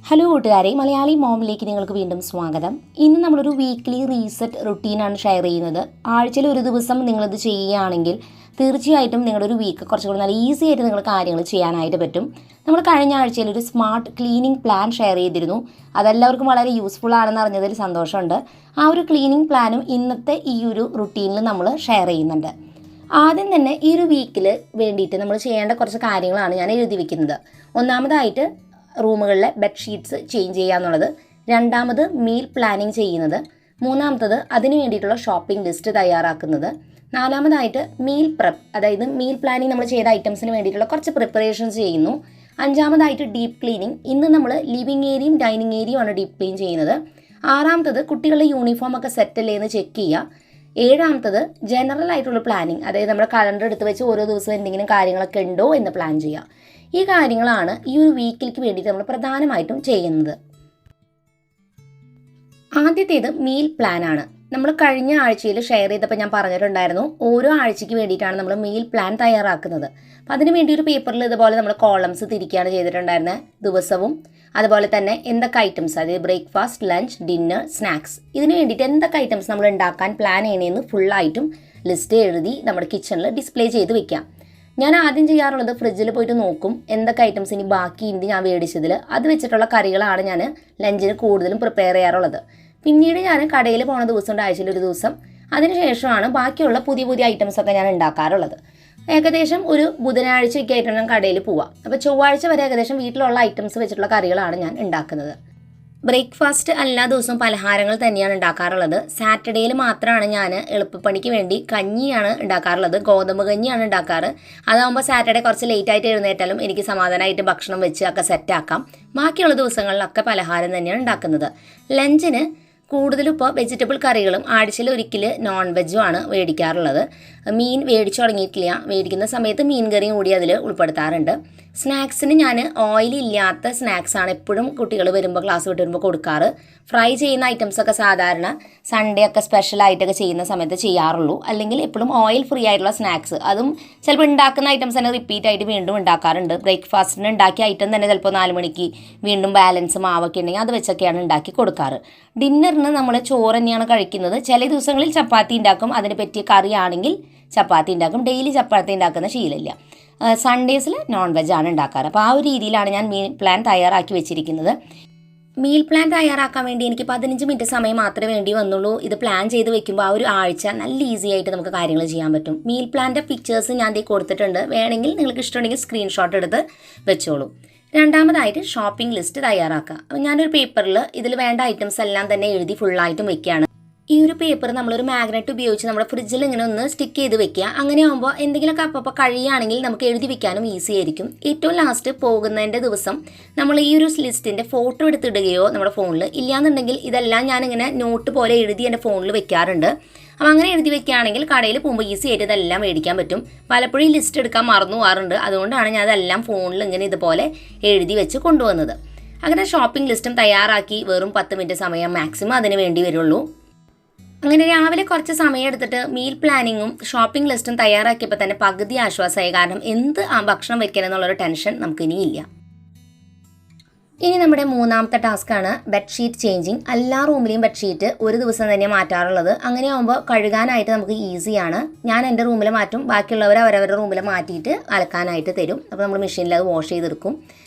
Hello കൂട്ടുകാരെ, മലയാളി മോമിലേക്ക് നിങ്ങൾക്ക് വീണ്ടും സ്വാഗതം. ഇന്ന് നമ്മളൊരു വീക്ക്ലി റീസെറ്റ് റുട്ടീനാണ് ഷെയർ ചെയ്യുന്നത്. ആഴ്ചയിൽ ഒരു ദിവസം നിങ്ങളിത് ചെയ്യുകയാണെങ്കിൽ തീർച്ചയായിട്ടും നിങ്ങളുടെ ഒരു വീക്ക് കുറച്ചുകൂടി നല്ല ഈസി ആയിട്ട് നിങ്ങൾ കാര്യങ്ങൾ ചെയ്യാനായിട്ട് പറ്റും. നമ്മൾ കഴിഞ്ഞ ആഴ്ചയിൽ ഒരു സ്മാർട്ട് ക്ലീനിങ് പ്ലാൻ ഷെയർ ചെയ്തിരുന്നു. അതെല്ലാവർക്കും വളരെ യൂസ്ഫുൾ ആണെന്ന് അറിഞ്ഞതിൽ സന്തോഷമുണ്ട്. ആ ഒരു ക്ലീനിങ് പ്ലാനും ഇന്നത്തെ ഈ ഒരു റുട്ടീനിൽ നമ്മൾ ഷെയർ ചെയ്യുന്നുണ്ട്. ആദ്യം തന്നെ ഈ ഒരു വീക്കിൽ വേണ്ടിയിട്ട് നമ്മൾ ചെയ്യേണ്ട കുറച്ച് കാര്യങ്ങളാണ് ഞാൻ എഴുതി വെക്കുന്നത്. ഒന്നാമതായിട്ട് റൂമുകളിലെ ബെഡ്ഷീറ്റ്സ് ചേഞ്ച് ചെയ്യുക എന്നുള്ളത്, രണ്ടാമത് മീൽ പ്ലാനിങ് ചെയ്യുന്നത്, മൂന്നാമത്തത് അതിന് വേണ്ടിയിട്ടുള്ള ഷോപ്പിംഗ് ലിസ്റ്റ് തയ്യാറാക്കുന്നത്, നാലാമതായിട്ട് മീൽ പ്രെപ്പ്, അതായത് മീൽ പ്ലാനിങ് നമ്മൾ ചെയ്ത ഐറ്റംസിന് വേണ്ടിയിട്ടുള്ള കുറച്ച് പ്രിപ്പറേഷൻസ് ചെയ്യുന്നു, അഞ്ചാമതായിട്ട് ഡീപ്പ് ക്ലീനിങ്. ഇന്ന് നമ്മൾ ലിവിങ് ഏരിയയും ഡൈനിങ് ഏരിയയും ആണ് ഡീപ്പ് ക്ലീൻ ചെയ്യുന്നത്. ആറാമത്തത് കുട്ടികളുടെ യൂണിഫോം ഒക്കെ സെറ്റല്ലേ എന്ന് ചെക്ക് ചെയ്യുക. ഏഴാമത്തത് ജനറൽ ആയിട്ടുള്ള പ്ലാനിങ്, അതായത് നമ്മുടെ കലണ്ടർ എടുത്ത് വെച്ച് ഓരോ ദിവസവും എന്തെങ്കിലും കാര്യങ്ങളൊക്കെ ഉണ്ടോ എന്ന് പ്ലാൻ ചെയ്യുക. ഈ കാര്യങ്ങളാണ് ഈ ഒരു വീക്കിലേക്ക് വേണ്ടിയിട്ട് നമ്മൾ പ്രധാനമായിട്ടും ചെയ്യുന്നത്. ആദ്യത്തേത് മീൽ പ്ലാനാണ്. നമ്മൾ കഴിഞ്ഞ ആഴ്ചയിൽ ഷെയർ ചെയ്തപ്പോൾ ഞാൻ പറഞ്ഞിട്ടുണ്ടായിരുന്നു, ഓരോ ആഴ്ചയ്ക്ക് വേണ്ടിയിട്ടാണ് നമ്മൾ മീൽ പ്ലാൻ തയ്യാറാക്കുന്നത്. അപ്പം അതിന് വേണ്ടി ഒരു പേപ്പറിൽ ഇതുപോലെ നമ്മൾ കോളംസ് തിരിക്കുകയാണ് ചെയ്തിട്ടുണ്ടായിരുന്നത്. ദിവസവും അതുപോലെ തന്നെ എന്തൊക്കെ ഐറ്റംസ്, അതായത് ബ്രേക്ക്ഫാസ്റ്റ്, ലഞ്ച്, ഡിന്നർ, സ്നാക്സ്, ഇതിന് വേണ്ടിയിട്ട് എന്തൊക്കെ ഐറ്റംസ് നമ്മൾ ഉണ്ടാക്കാൻ പ്ലാൻ ചെയ്യണമെന്ന് ഫുള്ളായിട്ടും ലിസ്റ്റ് എഴുതി നമ്മുടെ കിച്ചണിൽ ഡിസ്പ്ലേ ചെയ്ത് വെക്കാം. ഞാൻ ആദ്യം ചെയ്യാറുള്ളത് ഫ്രിഡ്ജിൽ പോയിട്ട് നോക്കും എന്തൊക്കെ ഐറ്റംസ് ഇനി ബാക്കിയുണ്ട് ഞാൻ മേടിച്ചതിൽ. അത് വെച്ചിട്ടുള്ള കറികളാണ് ഞാൻ ലഞ്ചിന് കൂടുതലും പ്രിപ്പയർ ചെയ്യാറുള്ളത്. പിന്നീട് ഞാൻ കടയിൽ പോണ ദിവസമുണ്ട്, ആഴ്ചയിൽ ഒരു ദിവസം. അതിനുശേഷമാണ് ബാക്കിയുള്ള പുതിയ പുതിയ ഐറ്റംസൊക്കെ ഞാൻ ഉണ്ടാക്കാറുള്ളത്. ഏകദേശം ഒരു ബുധനാഴ്ചയൊക്കെ ആയിട്ടാണ് ഞാൻ കടയിൽ പോവുക. അപ്പോൾ ചൊവ്വാഴ്ച വരെ ഏകദേശം വീട്ടിലുള്ള ഐറ്റംസ് വെച്ചിട്ടുള്ള കറികളാണ് ഞാൻ ഉണ്ടാക്കുന്നത്. ബ്രേക്ക്ഫാസ്റ്റ് എല്ലാ ദിവസവും പലഹാരങ്ങൾ തന്നെയാണ് ഉണ്ടാക്കാറുള്ളത്. സാറ്റർഡേയിൽ മാത്രമാണ് ഞാൻ എളുപ്പപ്പണിക്ക് വേണ്ടി കഞ്ഞിയാണ് ഉണ്ടാക്കാറുള്ളത്. ഗോതമ്പ് കഞ്ഞിയാണ് ഉണ്ടാക്കാറ്. അതാകുമ്പോൾ സാറ്റർഡേ കുറച്ച് ലേറ്റായിട്ട് എഴുന്നേറ്റാലും എനിക്ക് സമാധാനമായിട്ട് ഭക്ഷണം വെച്ച് ഒക്കെ സെറ്റാക്കാം. ബാക്കിയുള്ള ദിവസങ്ങളിലൊക്കെ പലഹാരം തന്നെയാണ് ഉണ്ടാക്കുന്നത്. ലഞ്ചിന് കൂടുതലും ഇപ്പോൾ വെജിറ്റബിൾ കറികളും ആഴ്ചയിൽ ഒരിക്കൽ നോൺ വെജും ആണ് മേടിക്കാറുള്ളത്. മീൻ മേടിച്ചു തുടങ്ങിയിട്ടില്ല. മേടിക്കുന്ന സമയത്ത് മീൻ കറിയും കൂടി അതിൽ ഉൾപ്പെടുത്താറുണ്ട്. സ്നാക്സിന് ഞാൻ ഓയിലില്ലാത്ത സ്നാക്സാണ് എപ്പോഴും കുട്ടികൾ വരുമ്പോൾ ക്ലാസ് വിട്ട് വരുമ്പോൾ കൊടുക്കാറ്. ഫ്രൈ ചെയ്യുന്ന ഐറ്റംസൊക്കെ സാധാരണ സൺഡേ ഒക്കെ സ്പെഷ്യലായിട്ടൊക്കെ ചെയ്യുന്ന സമയത്ത് ചെയ്യാറുള്ളൂ. അല്ലെങ്കിൽ എപ്പോഴും ഓയിൽ ഫ്രീ ആയിട്ടുള്ള സ്നാക്സ്, അതും ചിലപ്പോൾ ഉണ്ടാക്കുന്ന ഐറ്റംസ് തന്നെ റിപ്പീറ്റ് ആയിട്ട് വീണ്ടും ഉണ്ടാക്കാറുണ്ട്. ബ്രേക്ക്ഫാസ്റ്റിന് ഉണ്ടാക്കിയ ഐറ്റം തന്നെ ചിലപ്പോൾ 4 മണിക്ക് വീണ്ടും ബാലൻസ് മാവൊക്കെ ഉണ്ടെങ്കിൽ അത് വെച്ചൊക്കെയാണ് ഉണ്ടാക്കി കൊടുക്കാറ്. ഡിന്നറിന് നമ്മൾ ചോറ് തന്നെയാണ് കഴിക്കുന്നത്. ചില ദിവസങ്ങളിൽ ചപ്പാത്തി ഉണ്ടാക്കും. അതിന് പറ്റിയ കറിയാണെങ്കിൽ ചപ്പാത്തി ഉണ്ടാക്കും. ഡെയിലി ചപ്പാത്തി ഉണ്ടാക്കുന്ന ശീലമില്ല. സൺഡേസിൽ നോൺ വെജാണ് ഉണ്ടാക്കാറ്. അപ്പോൾ ആ ഒരു രീതിയിലാണ് ഞാൻ മീൽ പ്ലാൻ തയ്യാറാക്കി വെച്ചിരിക്കുന്നത്. മീൽ പ്ലാൻ തയ്യാറാക്കാൻ വേണ്ടി എനിക്ക് 15 മിനിറ്റ് സമയം മാത്രമേ വേണ്ടി വന്നുള്ളൂ. ഇത് പ്ലാൻ ചെയ്ത് വെക്കുമ്പോൾ ആ ഒരു ആഴ്ച നല്ല ഈസി ആയിട്ട് നമുക്ക് കാര്യങ്ങൾ ചെയ്യാൻ പറ്റും. മീൽ പ്ലാൻ്റെ പിക്ചേഴ്സ് ഞാൻ ദേ കൊടുത്തിട്ടുണ്ട്. വേണമെങ്കിൽ നിങ്ങൾക്ക് ഇഷ്ടമുണ്ടെങ്കിൽ സ്ക്രീൻഷോട്ട് എടുത്ത് വെച്ചോളൂ. രണ്ടാമതായിട്ട് ഷോപ്പിംഗ് ലിസ്റ്റ് തയ്യാറാക്കുക. അപ്പോൾ ഞാനൊരു പേപ്പറിൽ ഇതിൽ വേണ്ട ഐറ്റംസ് എല്ലാം തന്നെ എഴുതി ഫുള്ളായിട്ടും വെക്കുകയാണ്. ഈ ഒരു പേപ്പർ നമ്മളൊരു മാഗ്നറ്റ് ഉപയോഗിച്ച് നമ്മുടെ ഫ്രിഡ്ജിൽ ഇങ്ങനെ ഒന്ന് സ്റ്റിക്ക് ചെയ്ത് വെക്കുക. അങ്ങനെ ആകുമ്പോൾ എന്തെങ്കിലുമൊക്കെ അപ്പോൾ കഴിയുകയാണെങ്കിൽ നമുക്ക് എഴുതി വെക്കാനും ഈസി ആയിരിക്കും. ഏറ്റവും ലാസ്റ്റ് പോകുന്നതിൻ്റെ ദിവസം നമ്മൾ ഈ ഒരു ലിസ്റ്റിൻ്റെ ഫോട്ടോ എടുത്തിടുകയോ നമ്മുടെ ഫോണിൽ, ഇല്ലയെന്നുണ്ടെങ്കിൽ ഇതെല്ലാം ഞാനിങ്ങനെ നോട്ട് പോലെ എഴുതി എൻ്റെ ഫോണിൽ വെക്കാറുണ്ട്. അപ്പോൾ അങ്ങനെ എഴുതി വെക്കുകയാണെങ്കിൽ കടയിൽ പോകുമ്പോൾ ഈസി ആയിട്ട് ഇതെല്ലാം മേടിക്കാൻ പറ്റും. പലപ്പോഴും ഈ ലിസ്റ്റ് എടുക്കാൻ മറന്നു പോകാറുണ്ട്. അതുകൊണ്ടാണ് ഞാൻ അതെല്ലാം ഫോണിൽ ഇങ്ങനെ ഇതുപോലെ എഴുതി വെച്ച് കൊണ്ടുവന്നത്. അങ്ങനെ ഷോപ്പിംഗ് ലിസ്റ്റും തയ്യാറാക്കി വെറും 10 മിനിറ്റ് സമയം മാക്സിമം അതിന് വേണ്ടി വരുള്ളൂ. അങ്ങനെ രാവിലെ കുറച്ച് സമയം എടുത്തിട്ട് മീൽ പ്ലാനിങ്ങും ഷോപ്പിംഗ് ലിസ്റ്റും തയ്യാറാക്കിയപ്പോൾ തന്നെ പകുതി ആശ്വാസമായി. കാരണം എന്ത് ഭക്ഷണം വെക്കണം എന്നുള്ളൊരു ടെൻഷൻ നമുക്കിനിയില്ല. ഇനി നമ്മുടെ മൂന്നാമത്തെ ടാസ്ക്കാണ് ബെഡ്ഷീറ്റ് ചേഞ്ചിങ്. എല്ലാ റൂമിലെയും ബെഡ്ഷീറ്റ് ഒരു ദിവസം തന്നെ മാറ്റാറുള്ളത്. അങ്ങനെ ആകുമ്പോൾ കഴുകാനായിട്ട് നമുക്ക് ഈസിയാണ്. ഞാൻ എൻ്റെ റൂമിൽ മാറ്റും, ബാക്കിയുള്ളവർ അവരവരുടെ റൂമിൽ മാറ്റിയിട്ട് അലക്കാനായിട്ട് തരും. അപ്പോൾ നമ്മൾ മെഷീനിൽ അത് വാഷ് ചെയ്തെടുക്കും.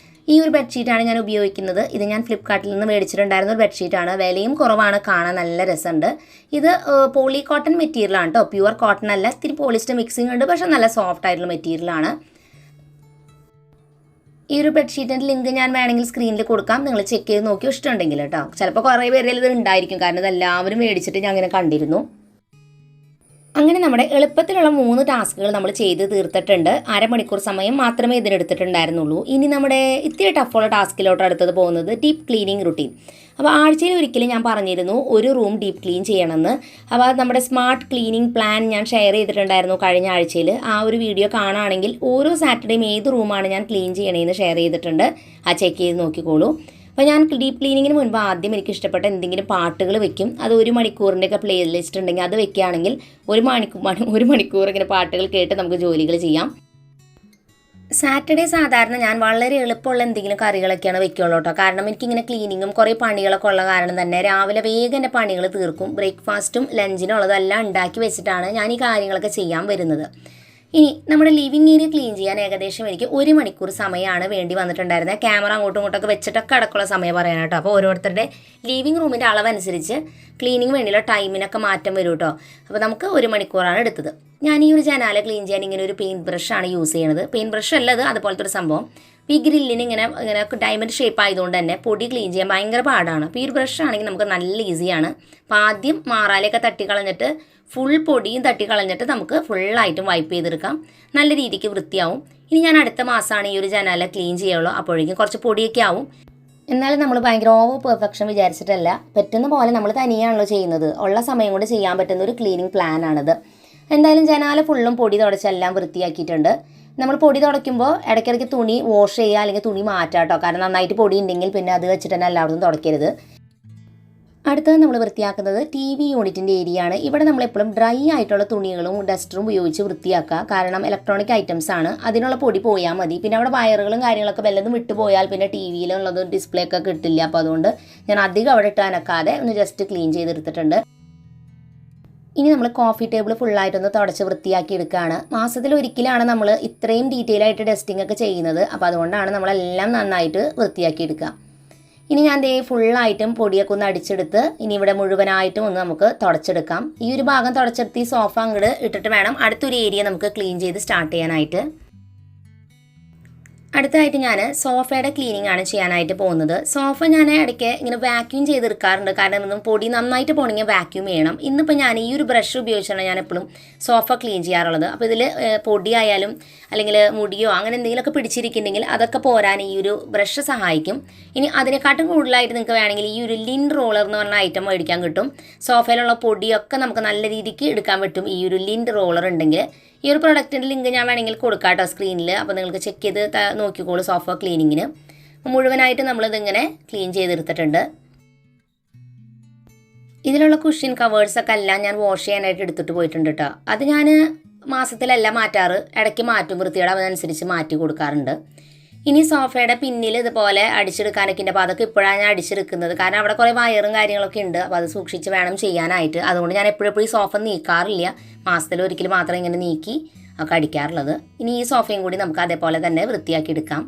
ഈ ഒരു ബെഡ്ഷീറ്റാണ് ഞാൻ ഉപയോഗിക്കുന്നത്. ഇത് ഞാൻ ഫ്ലിപ്കാർട്ടിൽ നിന്ന് മേടിച്ചിട്ടുണ്ടായിരുന്ന ഒരു ബെഡ്ഷീറ്റാണ്. വിലയും കുറവാണ്, കാണാൻ നല്ല രസമുണ്ട്. ഇത് പോളി കോട്ടൺ മെറ്റീരിയലാണ് കേട്ടോ, പ്യുവർ കോട്ടൺ അല്ല. ഇത്തിരി പോളിസ്റ്റർ മിക്സിംഗ് ഉണ്ട്, പക്ഷേ നല്ല സോഫ്റ്റ് ആയിട്ടുള്ള മെറ്റീരിയലാണ്. ഈ ഒരു ബെഡ്ഷീറ്റിൻ്റെ ലിങ്ക് ഞാൻ വേണമെങ്കിൽ സ്ക്രീനിൽ കൊടുക്കാം, നിങ്ങൾ ചെക്ക് ചെയ്ത് നോക്കി ഇഷ്ടമുണ്ടെങ്കിൽ കേട്ടോ. ചിലപ്പോൾ കുറേ പേരിൽ ഇത് ഉണ്ടായിരിക്കും, കാരണം ഇതെല്ലാവരും മേടിച്ചിട്ട് ഞാൻ അങ്ങനെ കണ്ടിരുന്നു. അങ്ങനെ നമ്മുടെ എളുപ്പത്തിലുള്ള 3 ടാസ്കുകൾ നമ്മൾ ചെയ്ത് തീർത്തിട്ടുണ്ട്. അരമണിക്കൂർ സമയം മാത്രമേ ഇതിനെടുത്തിട്ടുണ്ടായിരുന്നുള്ളൂ. ഇനി നമ്മുടെ ഇത്തിരി ടഫുള്ള ടാസ്കിലോട്ട് അടുത്തത് പോകുന്നത് ഡീപ്പ് ക്ലീനിങ് റുട്ടീൻ. അപ്പോൾ ആഴ്ചയിൽ ഒരിക്കലും ഞാൻ പറഞ്ഞിരുന്നു ഒരു റൂം ഡീപ്പ് ക്ലീൻ ചെയ്യണമെന്ന്. അപ്പോൾ നമ്മുടെ സ്മാർട്ട് ക്ലീനിങ് പ്ലാൻ ഞാൻ ഷെയർ ചെയ്തിട്ടുണ്ടായിരുന്നു കഴിഞ്ഞ ആഴ്ചയിൽ. ആ ഒരു വീഡിയോ കാണുകയാണെങ്കിൽ ഓരോ സാറ്റർഡേയും ഏത് റൂമാണ് ഞാൻ ക്ലീൻ ചെയ്യണമെന്ന് ഷെയർ ചെയ്തിട്ടുണ്ട്. ആ ചെക്ക് ചെയ്ത് നോക്കിക്കോളൂ. അപ്പോൾ ഞാൻ ഡീപ്പ് ക്ലീനിങ്ങിന് മുൻപ് ആദ്യം എനിക്ക് ഇഷ്ടപ്പെട്ട എന്തെങ്കിലും പാട്ടുകൾ വെക്കും. അത് 1 മണിക്കൂറിൻ്റെയൊക്കെ പ്ലേ ലിസ്റ്റ് ഉണ്ടെങ്കിൽ അത് വെക്കുകയാണെങ്കിൽ 1 മണിക്കൂർ ഇങ്ങനെ പാട്ടുകൾ കേട്ട് നമുക്ക് ജോലികൾ ചെയ്യാം. സാറ്റർഡേ സാധാരണ ഞാൻ വളരെ എളുപ്പമുള്ള എന്തെങ്കിലും കറികളൊക്കെയാണ് വെക്കുള്ളൂ കേട്ടോ. കാരണം എനിക്കിങ്ങനെ ക്ലീനിങ്ങും കുറേ പണികളൊക്കെ ഉള്ള കാരണം തന്നെ രാവിലെ വേഗം എൻ്റെ പണികൾ തീർക്കും. ബ്രേക്ക്ഫാസ്റ്റും ലഞ്ചിനുള്ളതെല്ലാം ഉണ്ടാക്കി വെച്ചിട്ടാണ് ഞാൻ ഈ കാര്യങ്ങളൊക്കെ ചെയ്യാൻ വരുന്നത്. ഇനി നമ്മുടെ ലിവിങ് ഏരിയ ക്ലീൻ ചെയ്യാൻ ഏകദേശം എനിക്ക് 1 മണിക്കൂർ സമയമാണ് വേണ്ടി വന്നിട്ടുണ്ടായിരുന്നത്. ക്യാമറ അങ്ങോട്ടും ഇങ്ങോട്ടൊക്കെ വെച്ചിട്ടൊക്കെ അടക്കമുള്ള സമയം പറയാനാട്ടോ. അപ്പോൾ ഓരോരുത്തരുടെ ലിവിങ് റൂമിൻ്റെ അളവനുസരിച്ച് ക്ലീനിങ് വേണ്ടിയുള്ള ടൈമിനൊക്കെ മാറ്റം വരും കേട്ടോ. അപ്പോൾ നമുക്ക് 1 മണിക്കൂറാണ് എടുത്തത്. ഞാൻ ഈ ഒരു ജനാല ക്ലീൻ ചെയ്യാൻ ഇങ്ങനെ ഒരു പെയിൻറ്റ് ബ്രഷാണ് യൂസ് ചെയ്യുന്നത്. പെയിൻറ്റ് ബ്രഷ് അല്ലത്, അതുപോലത്തെ ഒരു സംഭവം. ഈ ഗ്രില്ലിന് ഇങ്ങനെ ഡയമണ്ട് ഷേപ്പ് ആയതുകൊണ്ട് തന്നെ പൊടി ക്ലീൻ ചെയ്യാൻ ഭയങ്കര പാടാണ്. അപ്പോൾ ഈ ഒരു ബ്രഷ് ആണെങ്കിൽ നമുക്ക് നല്ല ഈസിയാണ്. അപ്പോൾ ആദ്യം മാറാലയൊക്കെ തട്ടിക്കളഞ്ഞിട്ട് ഫുൾ പൊടിയും തട്ടിക്കളഞ്ഞിട്ട് നമുക്ക് ഫുള്ളായിട്ടും വൈപ്പ് ചെയ്തെടുക്കാം. നല്ല രീതിക്ക് വൃത്തിയാവും. ഇനി ഞാൻ അടുത്ത മാസമാണ് ഈ ഒരു ജനാല ക്ലീൻ ചെയ്യുള്ളൂ. അപ്പോഴേക്കും കുറച്ച് പൊടിയൊക്കെ ആവും. എന്നാലും നമ്മൾ ഭയങ്കര ഓവർ പെർഫെക്ഷൻ വിചാരിച്ചിട്ടല്ല, പറ്റുന്ന പോലെ നമ്മൾ തനിയാണല്ലോ ചെയ്യുന്നത്. ഉള്ള സമയം കൊണ്ട് ചെയ്യാൻ പറ്റുന്ന ഒരു ക്ലീനിങ് പ്ലാനാണിത്. എന്തായാലും ജനാല ഫുള്ളും പൊടി തുടച്ചെല്ലാം വൃത്തിയാക്കിയിട്ടുണ്ട്. നമ്മൾ പൊടി തുടയ്ക്കുമ്പോൾ ഇടയ്ക്കിടയ്ക്ക് തുണി വാഷ് ചെയ്യുക, അല്ലെങ്കിൽ തുണി മാറ്റാം കേട്ടോ. കാരണം നന്നായിട്ട് പൊടി ഉണ്ടെങ്കിൽ പിന്നെ അത് വെച്ചിട്ട് തന്നെ എല്ലായിടത്തും തുടയ്ക്കരുത്. അടുത്തത് നമ്മൾ വൃത്തിയാക്കുന്നത് TV യൂണിറ്റിൻ്റെ ഏരിയ ആണ്. ഇവിടെ നമ്മളെപ്പോഴും ഡ്രൈ ആയിട്ടുള്ള തുണികളും ഡസ്റ്ററും ഉപയോഗിച്ച് വൃത്തിയാക്കുക. കാരണം ഇലക്ട്രോണിക് ഐറ്റംസ് ആണ്, അതിനുള്ള പൊടി പോയാൽ മതി. പിന്നെ അവിടെ വയറുകളും കാര്യങ്ങളൊക്കെ വല്ലതും വിട്ടു പോയാൽ പിന്നെ TV-യിലുള്ളത് ഡിസ്പ്ലേ ഒക്കെ കിട്ടില്ല. അപ്പോൾ അതുകൊണ്ട് ഞാൻ അധികം അവിടെ ഇട്ട് അനക്കാതെ ഒന്ന് ജസ്റ്റ് ക്ലീൻ ചെയ്തെടുത്തിട്ടുണ്ട്. ഇനി നമ്മൾ കോഫി ടേബിൾ ഫുള്ളായിട്ടൊന്ന് തുടച്ച് വൃത്തിയാക്കി എടുക്കുകയാണ്. മാസത്തിൽ ഒരിക്കലാണ് നമ്മൾ ഇത്രയും ഡീറ്റെയിൽ ആയിട്ട് ഡസ്റ്റിംഗ് ഒക്കെ ചെയ്യുന്നത്. അപ്പോൾ അതുകൊണ്ടാണ് നമ്മളെല്ലാം നന്നായിട്ട് വൃത്തിയാക്കി എടുക്കുക. ഇനി ഞാൻ ഫുള്ളായിട്ടും പൊടിയൊക്കെ ഒന്ന് അടിച്ചെടുത്ത് ഇനി ഇവിടെ മുഴുവനായിട്ടും ഒന്ന് നമുക്ക് തുടച്ചെടുക്കാം. ഈ ഒരു ഭാഗം തുടച്ചെടുത്ത് ഈ സോഫ അങ്ങോട്ട് ഇട്ടിട്ട് വേണം അടുത്തൊരു ഏരിയ നമുക്ക് ക്ലീൻ ചെയ്ത് സ്റ്റാർട്ട് ചെയ്യാനായിട്ട്. അടുത്തായിട്ട് ഞാൻ സോഫയുടെ ക്ലീനിങ് ആണ് ചെയ്യാനായിട്ട് പോകുന്നത്. സോഫ ഞാൻ ഇടയ്ക്ക് ഇങ്ങനെ വാക്യൂം ചെയ്തെടുക്കാറുണ്ട്. കാരണം പൊടി നന്നായിട്ട് പോണെങ്കിൽ വാക്യൂം ചെയ്യണം. ഇന്നിപ്പോൾ ഞാൻ ഈ ഒരു ബ്രഷ് ഉപയോഗിച്ചാണ് ഞാൻ എപ്പോഴും സോഫ ക്ലീൻ ചെയ്യാറുള്ളത്. അപ്പോൾ ഇതിൽ പൊടിയായാലും അല്ലെങ്കിൽ മുടിയോ അങ്ങനെ എന്തെങ്കിലുമൊക്കെ പിടിച്ചിരിക്കുന്നുണ്ടെങ്കിൽ അതൊക്കെ പോരാൻ ഈ ഒരു ബ്രഷ് സഹായിക്കും. ഇനി അതിനെക്കാട്ടും കൂടുതലായിട്ട് നിങ്ങൾക്ക് വേണമെങ്കിൽ ഈ ഒരു ലിൻ റോളർ എന്ന് പറഞ്ഞ ഐറ്റം മേടിക്കാൻ കിട്ടും. സോഫയിലുള്ള പൊടിയൊക്കെ നമുക്ക് നല്ല രീതിക്ക് എടുക്കാൻ പറ്റും ഈ ഒരു ലിൻ റോളർ ഉണ്ടെങ്കിൽ. ഈ ഒരു പ്രൊഡക്റ്റിൻ്റെ ലിങ്ക് ഞാൻ വേണമെങ്കിൽ കൊടുക്കാം കേട്ടോ സ്ക്രീനിൽ. അപ്പോൾ നിങ്ങൾക്ക് ചെക്ക് ചെയ്ത് നോക്കിക്കോളൂ സോഫ ക്ലീനിങ്ങിന്. മുഴുവനായിട്ട് നമ്മളിതിങ്ങനെ ക്ലീൻ ചെയ്തെടുത്തിട്ടുണ്ട്. ഇതിലുള്ള കുഷ്യൻ കവേഴ്സൊക്കെ എല്ലാം ഞാൻ വാഷ് ചെയ്യാനായിട്ട് എടുത്തിട്ട് പോയിട്ടുണ്ട് കേട്ടോ. അത് ഞാൻ മാസത്തിലല്ല മാറ്റാറ്, ഇടയ്ക്ക് മാറ്റും, വൃത്തിയുടെ അതനുസരിച്ച് മാറ്റി കൊടുക്കാറുണ്ട്. ഇനി സോഫയുടെ പിന്നിൽ ഇതുപോലെ അടിച്ചെടുക്കാനൊക്കെ ഉണ്ട്. അപ്പോൾ അതൊക്കെ ഇപ്പോഴാണ് ഞാൻ അടിച്ചെടുക്കുന്നത്. കാരണം അവിടെ കുറേ വയറും കാര്യങ്ങളൊക്കെ ഉണ്ട്. അപ്പോൾ അത് സൂക്ഷിച്ച് വേണം ചെയ്യാനായിട്ട്. അതുകൊണ്ട് ഞാൻ എപ്പോഴും ഈ സോഫ നീക്കാറില്ല. മാസത്തിൽ ഒരിക്കൽ മാത്രം ഇങ്ങനെ നീക്കി ഒക്കെ അടിക്കാറുള്ളത്. ഇനി ഈ സോഫയും കൂടി നമുക്ക് അതേപോലെ തന്നെ വൃത്തിയാക്കി എടുക്കാം.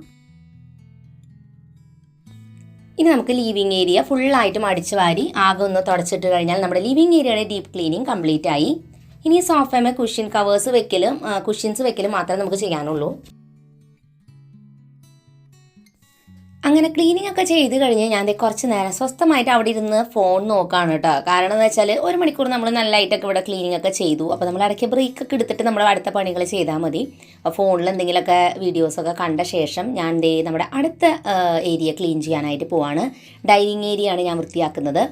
ഇനി നമുക്ക് ലിവിങ് ഏരിയ ഫുള്ളായിട്ടും അടിച്ച് വാരി ആകെ ഒന്ന് തുടച്ചിട്ട് കഴിഞ്ഞാൽ നമ്മുടെ ലിവിങ് ഏരിയയുടെ ഡീപ്പ് ക്ലീനിങ് കംപ്ലീറ്റ് ആയി. ഇനി ഈ സോഫയമേ കുഷ്യൻ കവേഴ്സ് വെക്കലും കുഷ്യൻസ് വെക്കലും മാത്രമേ നമുക്ക് ചെയ്യാനുള്ളൂ. അങ്ങനെ ക്ലീനിങ് ഒക്കെ ചെയ്ത് കഴിഞ്ഞ് ഞാൻ കുറച്ച് നേരം സ്വസ്ഥമായിട്ട് അവിടെ ഇരുന്ന് ഫോൺ നോക്കുകയാണ് കേട്ടോ. കാരണം എന്ന് വെച്ചാൽ 1 മണിക്കൂർ നമ്മൾ നല്ലതായിട്ടൊക്കെ ഇവിടെ ക്ലീനിങ് ഒക്കെ ചെയ്തു. അപ്പോൾ നമ്മൾ ഇടയ്ക്ക് ബ്രേക്കൊക്കെ എടുത്തിട്ട് നമ്മുടെ അടുത്ത പണികൾ ചെയ്താൽ മതി. അപ്പോൾ ഫോണിൽ എന്തെങ്കിലുമൊക്കെ വീഡിയോസൊക്കെ കണ്ട ശേഷം ഞാൻ നമ്മുടെ അടുത്ത ഏരിയ ക്ലീൻ ചെയ്യാനായിട്ട് പോവാണ്. ഡൈനിങ് ഏരിയ ആണ് ഞാൻ വൃത്തിയാക്കുന്നത്.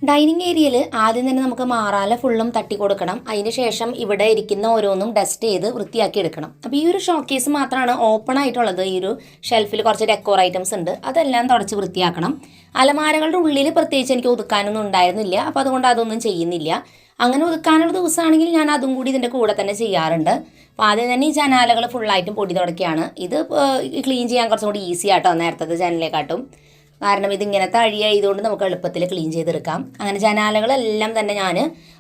ഡൈനിങ് ഏരിയയിൽ ആദ്യം തന്നെ നമുക്ക് മാറാല ഫുള്ളും തട്ടി കൊടുക്കണം. അതിന് ശേഷം ഇവിടെ ഇരിക്കുന്ന ഓരോന്നും ഡസ്റ്റ് ചെയ്ത് വൃത്തിയാക്കി എടുക്കണം. അപ്പോൾ ഈ ഒരു ഷോക്കേസ് മാത്രമാണ് ഓപ്പൺ ആയിട്ടുള്ളത്. ഈ ഒരു ഷെൽഫിൽ കുറച്ച് ഡെക്കോർ ഐറ്റംസ് ഉണ്ട്, അതെല്ലാം തുടച്ച് വൃത്തിയാക്കണം. അലമാരകളുടെ ഉള്ളിൽ പ്രത്യേകിച്ച് എനിക്ക് ഒതുക്കാനൊന്നും ഉണ്ടായിരുന്നില്ല. അപ്പോൾ അതുകൊണ്ട് അതൊന്നും ചെയ്യുന്നില്ല. അങ്ങനെ ഒതുക്കാനുള്ള ദിവസമാണെങ്കിൽ ഞാൻ അതും കൂടി ഇതിൻ്റെ കൂടെ തന്നെ ചെയ്യാറുണ്ട്. അപ്പോൾ ആദ്യം തന്നെ ഈ ജനാലകൾ ഫുള്ളായിട്ടും പൊടി തുടക്കുകയാണ്. ഇത് ക്ലീൻ ചെയ്യാൻ കുറച്ചും കൂടി ഈസി ആട്ടോ നേരത്തെ ജനലേക്കാട്ടും. കാരണം ഇതിങ്ങനത്തെ അഴിയായതുകൊണ്ട് നമുക്ക് എളുപ്പത്തിൽ ക്ലീൻ ചെയ്തെടുക്കാം. അങ്ങനെ ജനാലകളെല്ലാം തന്നെ ഞാൻ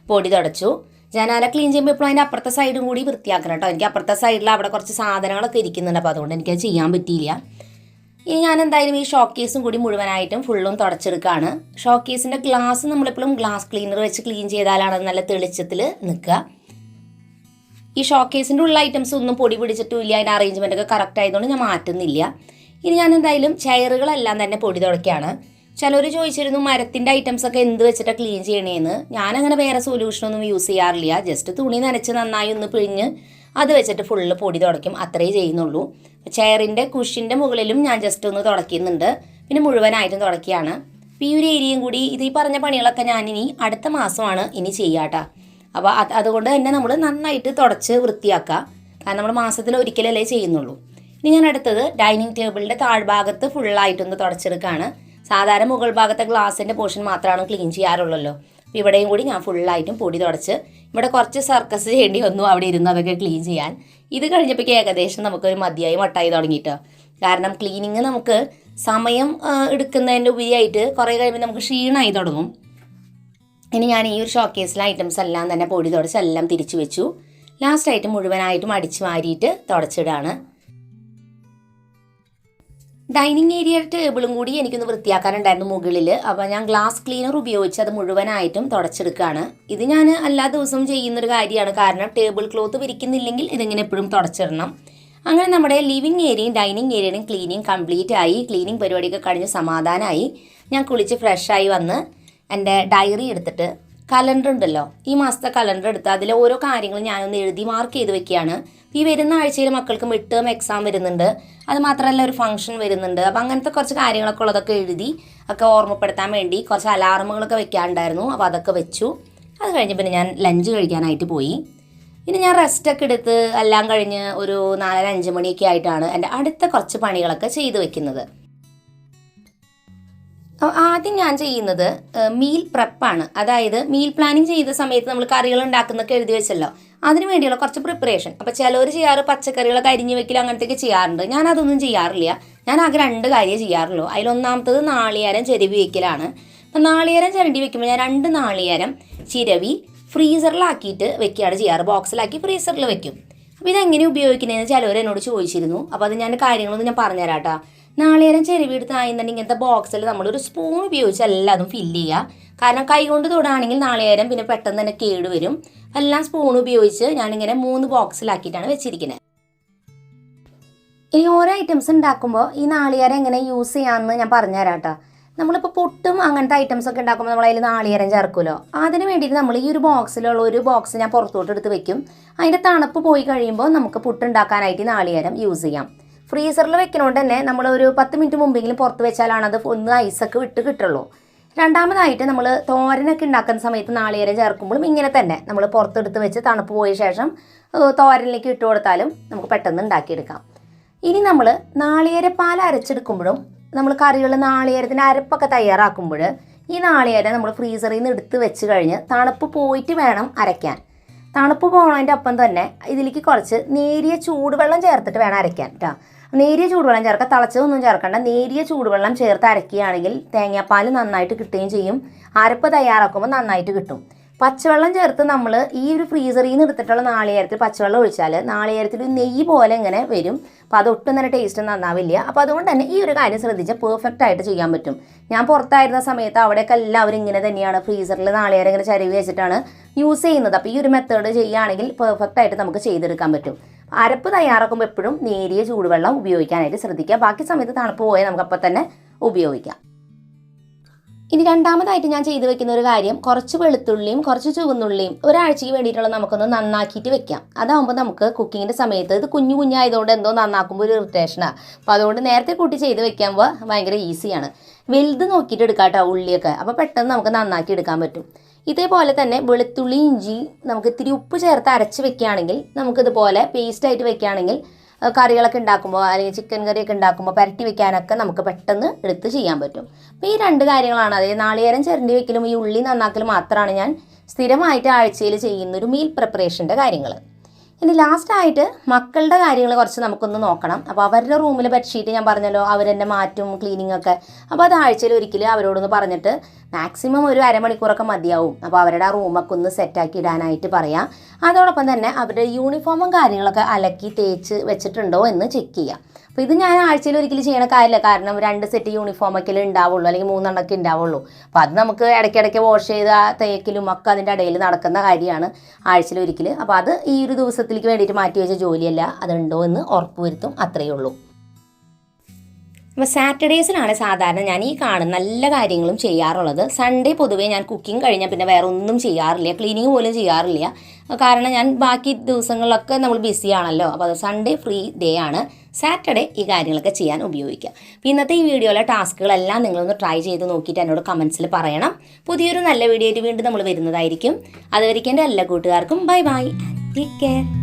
പൊടി തുടച്ചു. ജനാല ക്ലീൻ ചെയ്യുമ്പോൾ എപ്പോഴും അതിൻ്റെ അപ്പുറത്തെ സൈഡും കൂടി വൃത്തിയാക്കണം കേട്ടോ. എനിക്ക് അപ്പുറത്തെ സൈഡിൽ അവിടെ കുറച്ച് സാധനങ്ങളൊക്കെ ഇരിക്കുന്നുണ്ട്. അപ്പോൾ അതുകൊണ്ട് എനിക്കത് ചെയ്യാൻ പറ്റിയില്ല. ഇനി ഞാൻ എന്തായാലും ഈ ഷോക്കേസും കൂടി മുഴുവനായിട്ടും ഫുള്ളും തുടച്ചെടുക്കുകയാണ്. ഷോക്കേസിൻ്റെ ഗ്ലാസ് നമ്മളെപ്പോഴും ഗ്ലാസ് ക്ലീനർ വെച്ച് ക്ലീൻ ചെയ്താലാണ് അത് നല്ല തെളിച്ചത്തിൽ നിൽക്കുക. ഈ ഷോക്കേസിൻ്റെ ഉള്ള ഐറ്റംസ് ഒന്നും പൊടി പിടിച്ചിട്ടുമില്ല. അതിൻ്റെ അറേഞ്ച്മെൻ്റ് ഒക്കെ കറക്റ്റ് ആയതുകൊണ്ട് ഞാൻ മാറ്റുന്നില്ല. ഇനി ഞാൻ എന്തായാലും ചെയറുകളെല്ലാം തന്നെ പൊടി തുടക്കുകയാണ്. ചിലർ ചോദിച്ചിരുന്നു മരത്തിൻ്റെ ഐറ്റംസൊക്കെ എന്ത് വെച്ചിട്ടാണ് ക്ലീൻ ചെയ്യണേന്ന്. ഞാനങ്ങനെ വേറെ സൊല്യൂഷനൊന്നും യൂസ് ചെയ്യാറില്ല. ജസ്റ്റ് തുണി നനച്ച് നന്നായി ഒന്ന് പിഴിഞ്ഞ് അത് വെച്ചിട്ട് ഫുള്ള് പൊടി തുടയ്ക്കും, അത്രേ ചെയ്യുന്നുള്ളൂ. ചെയറിൻ്റെ കുഷ്യൻ്റെ മുകളിലും ഞാൻ ജസ്റ്റ് ഒന്ന് തുടയ്ക്കുന്നുണ്ട്. പിന്നെ മുഴുവനായിട്ടും തുടക്കുകയാണ്. അപ്പോൾ ഈ ഒരു ഏരിയയും കൂടി ഈ പറഞ്ഞ പണികളൊക്കെ ഞാനിനി അടുത്ത മാസമാണ് ഇനി ചെയ്യാട്ടോ. അപ്പോൾ അതുകൊണ്ട് തന്നെ നമ്മൾ നന്നായിട്ട് തുടച്ച് വൃത്തിയാക്കുക. കാരണം നമ്മൾ മാസത്തിൽ ഒരിക്കലല്ലേ ചെയ്യുന്നുള്ളൂ. ഇനി ഞാൻ അടുത്തത് ഡൈനിങ് ടേബിളിൻ്റെ താഴ്ഭാഗത്ത് ഫുള്ളായിട്ടൊന്ന് തുടച്ചെടുക്കുകയാണ്. സാധാരണ മുകൾ ഭാഗത്തെ ഗ്ലാസിൻ്റെ പോർഷൻ മാത്രമാണ് ക്ലീൻ ചെയ്യാറുള്ളല്ലോ. ഇവിടെയും കൂടി ഞാൻ ഫുള്ളായിട്ടും പൊടി തുടച്ച് ഇവിടെ കുറച്ച് സർക്കസ് ചെയ്യേണ്ടി വന്നു അവിടെ ഇരുന്ന് അതൊക്കെ ക്ലീൻ ചെയ്യാൻ. ഇത് കഴിഞ്ഞപ്പോഴേക്കും ഏകദേശം നമുക്കൊരു മതിയായി മട്ടായി തുടങ്ങിയിട്ടോ. കാരണം ക്ലീനിങ് നമുക്ക് സമയം എടുക്കുന്നതിൻ്റെ ഉപരിയായിട്ട് കുറേ കഴിയുമ്പോൾ നമുക്ക് ക്ഷീണമായി തുടങ്ങും. ഇനി ഞാൻ ഈ ഒരു ഷോക്കേസിലെ ഐറ്റംസ് എല്ലാം തന്നെ പൊടി തുടച്ച് എല്ലാം തിരിച്ചു വെച്ചു. ലാസ്റ്റായിട്ട് മുഴുവനായിട്ടും അടിച്ചു മാറിയിട്ട് തുടച്ചിടാണ്. ഡൈനിങ് ഏരിയ ടേബിളും കൂടി എനിക്കൊന്ന് വൃത്തിയാക്കാനുണ്ടായിരുന്നു മുകളിൽ. അപ്പോൾ ഞാൻ ഗ്ലാസ് ക്ലീനർ ഉപയോഗിച്ച് അത് മുഴുവനായിട്ടും തുടച്ചെടുക്കുകയാണ്. ഇത് ഞാൻ എല്ലാ ദിവസവും ചെയ്യുന്നൊരു കാര്യമാണ്. കാരണം ടേബിൾ ക്ലോത്ത് വിരിക്കുന്നില്ലെങ്കിൽ ഇതിങ്ങനെ എപ്പോഴും തുടച്ചിടണം. അങ്ങനെ നമ്മുടെ ലിവിങ് ഏരിയയും ഡൈനിങ് ഏരിയയും ക്ലീനിങ് കംപ്ലീറ്റ് ആയി. ക്ലീനിങ് പരിപാടിയൊക്കെ കഴിഞ്ഞ് സമാധാനമായി. ഞാൻ കുളിച്ച് ഫ്രഷായി വന്ന് എൻ്റെ ഡയറി എടുത്തിട്ട് കലണ്ടർ ഉണ്ടല്ലോ, ഈ മാസത്തെ കലണ്ടർ എടുത്ത് അതിൽ ഓരോ കാര്യങ്ങളും ഞാനൊന്ന് എഴുതി മാർക്ക് ചെയ്ത് വെക്കുകയാണ്. ഈ വരുന്ന ആഴ്ചയിൽ മക്കൾക്ക് മിഡ് ടേം എക്സാം വരുന്നുണ്ട്, അത് മാത്രമല്ല ഒരു ഫംഗ്ഷൻ വരുന്നുണ്ട്. അപ്പം അങ്ങനത്തെ കുറച്ച് കാര്യങ്ങളൊക്കെ ഉള്ളതൊക്കെ എഴുതി ഒക്കെ ഓർമ്മപ്പെടുത്താൻ വേണ്ടി കുറച്ച് അലാറമുകളൊക്കെ വെക്കാനുണ്ടായിരുന്നു. അപ്പോൾ അതൊക്കെ വെച്ചു. അത് കഴിഞ്ഞ് പിന്നെ ഞാൻ ലഞ്ച് കഴിക്കാനായിട്ട് പോയി. ഇനി ഞാൻ റെസ്റ്റൊക്കെ എടുത്ത് എല്ലാം കഴിഞ്ഞ് ഒരു 4-5 മണിയൊക്കെ ആയിട്ടാണ് എൻ്റെ അടുത്ത കുറച്ച് പണികളൊക്കെ ചെയ്ത് വെക്കുന്നത്. ആദ്യം ഞാൻ ചെയ്യുന്നത് മീൽ പ്രെപ്പാണ്. അതായത് മീൽ പ്ലാനിങ് ചെയ്ത സമയത്ത് നമ്മൾ കറികൾ ഉണ്ടാക്കുന്നൊക്കെ എഴുതി വെച്ചല്ലോ, അതിന് വേണ്ടിയുള്ള കുറച്ച് പ്രിപ്പറേഷൻ. അപ്പോൾ ചിലവർ ചെയ്യാറ് പച്ചക്കറികളൊക്കെ അരിഞ്ഞ് വെക്കൽ അങ്ങനത്തെയൊക്കെ ചെയ്യാറുണ്ട്. ഞാൻ അതൊന്നും ചെയ്യാറില്ല. ഞാൻ ആകെ 2 കാര്യമേ ചെയ്യാറുള്ളൂ. അതിലൊന്നാമത്തത് നാളികേരം ചിരവി വെക്കലാണ്. അപ്പം നാളികേരം ചിരണ്ടി വെക്കുമ്പോൾ ഞാൻ 2 നാളികേരം ചിരവി ഫ്രീസറിലാക്കിയിട്ട് വെക്കുകയാണ് ചെയ്യാറ്. ബോക്സിലാക്കി ഫ്രീസറിൽ വെക്കും. അപ്പോൾ ഇതെങ്ങനെ ഉപയോഗിക്കുന്നതെന്ന് ചിലവർ എന്നോട് ചോദിച്ചിരുന്നു. അപ്പോൾ അത് ഞാൻ കാര്യങ്ങളൊന്നും ഞാൻ പറഞ്ഞുതരാം കേട്ടോ. നാളികേരം ചിരവി എടുത്തായിരുന്നുണ്ടെങ്കിൽ ഇങ്ങനത്തെ ബോക്സിൽ നമ്മളൊരു സ്പൂൺ ഉപയോഗിച്ച് എല്ലാതും ഫില്ല് ചെയ്യുക. കാരണം കൈ കൊണ്ട് തൊടുകയാണെങ്കിൽ നാളികേരം പിന്നെ പെട്ടെന്ന് തന്നെ കേട് വരും. എല്ലാം സ്പൂൺ ഉപയോഗിച്ച് ഞാനിങ്ങനെ 3 ബോക്സിലാക്കിയിട്ടാണ് വെച്ചിരിക്കുന്നത്. ഇനി ഓരോ ഐറ്റംസ് ഉണ്ടാക്കുമ്പോൾ ഈ നാളികേരം എങ്ങനെ യൂസ് ചെയ്യാമെന്ന് ഞാൻ പറഞ്ഞുതരാം കേട്ടോ. നമ്മളിപ്പോൾ പുട്ടും അങ്ങനത്തെ ഐറ്റംസ് ഒക്കെ ഉണ്ടാക്കുമ്പോൾ നമ്മൾ അതിൽ നാളികേരം ചേർക്കുമല്ലോ. അതിന് വേണ്ടിയിട്ട് നമ്മൾ ഈ ഒരു ബോക്സിലുള്ള ഒരു ബോക്സ് ഞാൻ പുറത്തോട്ട് എടുത്ത് വെക്കും. അതിൻ്റെ തണുപ്പ് പോയി കഴിയുമ്പോൾ നമുക്ക് പുട്ടുണ്ടാക്കാനായിട്ട് നാളികേരം യൂസ് ചെയ്യാം. ഫ്രീസറിൽ വെക്കുന്നതുകൊണ്ട് തന്നെ നമ്മൾ ഒരു 10 മിനിറ്റ് മുമ്പെങ്കിലും പുറത്ത് വെച്ചാലാണ് അത് ഒന്ന് ഐസൊക്കെ വിട്ട് കിട്ടുള്ളൂ. രണ്ടാമതായിട്ട് നമ്മൾ തോരനൊക്കെ ഉണ്ടാക്കുന്ന സമയത്ത് നാളികേരം ചേർക്കുമ്പോഴും ഇങ്ങനെ തന്നെ നമ്മൾ പുറത്തെടുത്ത് വെച്ച് തണുപ്പ് പോയ ശേഷം തോരനിലേക്ക് ഇട്ട് കൊടുത്താലും നമുക്ക് പെട്ടെന്ന് ഉണ്ടാക്കിയെടുക്കാം. ഇനി നമ്മൾ നാളികേരപ്പാൽ അരച്ചെടുക്കുമ്പോഴും നമ്മൾ കറികൾ നാളികേരത്തിൻ്റെ അരപ്പൊക്കെ തയ്യാറാക്കുമ്പോൾ ഈ നാളികേരം നമ്മൾ ഫ്രീസറിൽ നിന്ന് എടുത്ത് വെച്ച് കഴിഞ്ഞ് തണുപ്പ് പോയിട്ട് വേണം അരയ്ക്കാൻ. തണുപ്പ് പോകുന്നതിൻ്റെ ഒപ്പം തന്നെ ഇതിലേക്ക് കുറച്ച് നേരിയ ചൂടുവെള്ളം ചേർത്തിട്ട് വേണം അരയ്ക്കാൻ കേട്ടോ. നേരിയ ചൂടുവെള്ളം ചേർക്കുക, തിളച്ചതൊന്നും ചേർക്കണ്ട. നേരിയ ചൂടുവെള്ളം ചേർത്ത് അരയ്ക്കുകയാണെങ്കിൽ തേങ്ങാപ്പാൽ നന്നായിട്ട് കിട്ടുകയും ചെയ്യും. അരപ്പ് തയ്യാറാക്കുമ്പോൾ നന്നായിട്ട് കിട്ടും. പച്ചവെള്ളം ചേർത്ത് നമ്മൾ ഈ ഒരു ഫ്രീസറിൽ നിന്ന് എടുത്തിട്ടുള്ള നാളികേരത്തിൽ പച്ചവെള്ളം ഒഴിച്ചാൽ നാളികേരത്തിൽ നെയ്യ് പോലെ ഇങ്ങനെ വരും. അപ്പോൾ അതൊട്ടും തന്നെ ടേസ്റ്റ് നന്നാവില്ല. അപ്പോൾ അതുകൊണ്ട് തന്നെ ഈ ഒരു കാര്യം ശ്രദ്ധിച്ചാൽ പെർഫെക്റ്റ് ആയിട്ട് ചെയ്യാൻ പറ്റും. ഞാൻ പുറത്തായിരുന്ന സമയത്ത് അവിടെയൊക്കെ എല്ലാവരും ഇങ്ങനെ തന്നെയാണ് ഫ്രീസറിൽ നാളികേരം ഇങ്ങനെ ചരുവി വെച്ചിട്ടാണ് യൂസ് ചെയ്യുന്നത്. അപ്പോൾ ഈ ഒരു മെത്തേഡ് ചെയ്യുകയാണെങ്കിൽ പെർഫെക്റ്റ് ആയിട്ട് നമുക്ക് ചെയ്തെടുക്കാൻ പറ്റും. അരപ്പ് തയ്യാറാക്കുമ്പോൾ എപ്പോഴും നേരിയ ചൂടുവെള്ളം ഉപയോഗിക്കാനായിട്ട് ശ്രദ്ധിക്കുക. ബാക്കി സമയത്ത് തണുപ്പ് പോയാൽ നമുക്ക് അപ്പം തന്നെ ഉപയോഗിക്കാം. ഇനി രണ്ടാമതായിട്ട് ഞാൻ ചെയ്ത് വെക്കുന്ന ഒരു കാര്യം, കുറച്ച് വെളുത്തുള്ളിയും കുറച്ച് ചുവന്നുള്ളിയും ഒരാഴ്ചയ്ക്ക് വേണ്ടിയിട്ടുള്ള നമുക്കൊന്ന് നന്നാക്കിയിട്ട് വെക്കാം. അതാകുമ്പോൾ നമുക്ക് കുക്കിങ്ങിൻ്റെ സമയത്ത് ഇത് കുഞ്ഞു കുഞ്ഞായതുകൊണ്ട് എന്തോ നന്നാക്കുമ്പോൾ ഒരു ഇറിറ്റേഷനാണ്. അപ്പോൾ അതുകൊണ്ട് നേരത്തെ കൂട്ടി ചെയ്ത് വെക്കുമ്പോൾ ഭയങ്കര ഈസിയാണ്. വലുത് നോക്കിയിട്ട് എടുക്കാം കേട്ടോ ഉള്ളിയൊക്കെ. അപ്പോൾ പെട്ടെന്ന് നമുക്ക് നന്നാക്കി എടുക്കാൻ പറ്റും. ഇതേപോലെ തന്നെ വെളുത്തുള്ളി ഇഞ്ചി നമുക്ക് ഇത്തിരി ഉപ്പ് ചേർത്ത് അരച്ച് വെക്കുകയാണെങ്കിൽ നമുക്കിതുപോലെ പേസ്റ്റായിട്ട് വെക്കുകയാണെങ്കിൽ കറികളൊക്കെ ഉണ്ടാക്കുമ്പോൾ അല്ലെങ്കിൽ ചിക്കൻ കറിയൊക്കെ ഉണ്ടാക്കുമ്പോൾ പുരട്ടി വെക്കാനൊക്കെ നമുക്ക് പെട്ടെന്ന് എടുത്ത് ചെയ്യാൻ പറ്റും. അപ്പോൾ ഈ 2 കാര്യങ്ങളാണ്, അതായത് നാളികേരം ചിരണ്ടി വെക്കലും ഈ ഉള്ളി നന്നാക്കലും മാത്രമാണ് ഞാൻ സ്ഥിരമായിട്ട് ആഴ്ചയിൽ ചെയ്യുന്നൊരു മീൽ പ്രിപ്പറേഷൻ്റെ കാര്യങ്ങൾ. ഇനി ലാസ്റ്റായിട്ട് മക്കളുടെ കാര്യങ്ങൾ കുറച്ച് നമുക്കൊന്ന് നോക്കണം. അപ്പോൾ അവരുടെ റൂമിൽ ബെഡ്ഷീറ്റ് ഞാൻ പറഞ്ഞല്ലോ അവരെന്നെ മാറ്റും ക്ലീനിങ് ഒക്കെ. അപ്പോൾ അത് ആഴ്ചയിൽ ഒരിക്കൽ അവരോടൊന്ന് പറഞ്ഞിട്ട് മാക്സിമം ഒരു അരമണിക്കൂറൊക്കെ മതിയാവും. അപ്പോൾ അവരുടെ ആ റൂമൊക്കെ ഒന്ന് സെറ്റാക്കി ഇടാനായിട്ട് പറയാം. അതോടൊപ്പം തന്നെ അവരുടെ യൂണിഫോമും കാര്യങ്ങളൊക്കെ അലക്കി തേച്ച് വെച്ചിട്ടുണ്ടോ എന്ന് ചെക്ക് ചെയ്യാം. അപ്പോൾ ഇത് ഞാൻ ആഴ്ചയിൽ ഒരിക്കലും ചെയ്യണ കാര്യമില്ല. കാരണം 2 സെറ്റ് യൂണിഫോമൊക്കെ ഉണ്ടാവുള്ളൂ, അല്ലെങ്കിൽ 3 എണ്ണമൊക്കെ ഉണ്ടാവുള്ളൂ. അപ്പോൾ അത് നമുക്ക് ഇടയ്ക്കിടയ്ക്ക് വാഷ് ചെയ്ത തേക്കലും ഒക്കെ അതിൻ്റെ ഇടയിൽ നടക്കുന്ന കാര്യമാണ് ആഴ്ചയിൽ ഒരിക്കൽ. അപ്പോൾ അത് ഈ ഒരു ദിവസത്തിലേക്ക് വേണ്ടിയിട്ട് മാറ്റി വെച്ച ജോലിയല്ല, അതുണ്ടോ എന്ന് ഉറപ്പുവരുത്തും, അത്രയേ ഉള്ളൂ. അപ്പോൾ സാറ്റർഡേസിലാണ് സാധാരണ ഞാൻ ഈ കാണുന്ന എല്ലാ കാര്യങ്ങളും ചെയ്യാറുള്ളത്. സൺഡേ പൊതുവേ ഞാൻ കുക്കിംഗ് കഴിഞ്ഞാൽ പിന്നെ വേറെ ഒന്നും ചെയ്യാറില്ല, ക്ലീനിങ് പോലും ചെയ്യാറില്ല. കാരണം ഞാൻ ബാക്കി ദിവസങ്ങളിലൊക്കെ നമ്മൾ ബിസി ആണല്ലോ. അപ്പോൾ അത് സൺഡേ ഫ്രീ ഡേ ആണ്. സാറ്റർഡേ ഈ കാര്യങ്ങളൊക്കെ ചെയ്യാൻ ഉപയോഗിക്കാം. അപ്പോൾ ഇന്നത്തെ ഈ വീഡിയോയിലെ ടാസ്കുകളെല്ലാം നിങ്ങളൊന്ന് ട്രൈ ചെയ്ത് നോക്കിയിട്ട് എന്നോട് കമൻസിൽ പറയണം. പുതിയൊരു നല്ല വീഡിയോ ആയിട്ട് വീണ്ടും നമ്മൾ വരുന്നതായിരിക്കും. അതുവരെയ്ക്കും എൻ്റെ എല്ലാ കൂട്ടുകാർക്കും bye bye and take care.